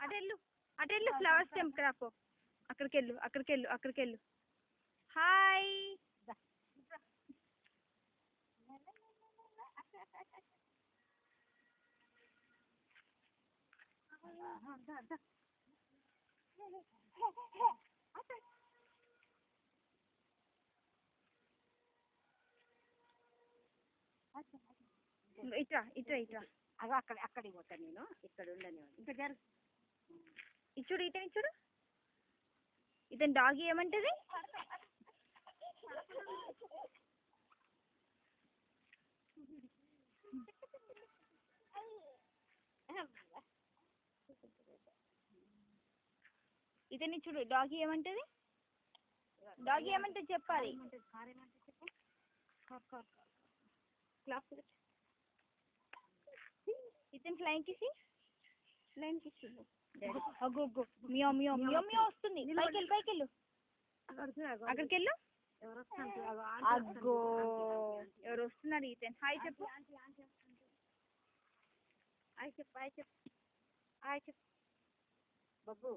అటెళ్ళు అటెళ్ళు flowers temple రాపో. అక్కడికెళ్ళు. Hi. ఇట్రా. అదో అక్కడికి పోతాను నేను, ఇక్కడ ఉండను. ఇంకా జరుగు. ఇచ్చుడు ఇతను డాగ్ ఏమంటది? ఇతని చూడు డాగ్ ఏమంటది? చెప్పాలి. ఇతను ఫ్లైంగ్ కిసి అగ్గో మియో మియో మియో మియో వస్తుంది. పైకెళ్ళు. అక్కడికెళ్ళు. అగ్గో ఎవరు వస్తున్నారు? ఇతను హాయ్ చెప్పు. హాయ్ చెప్పు. బబ్బు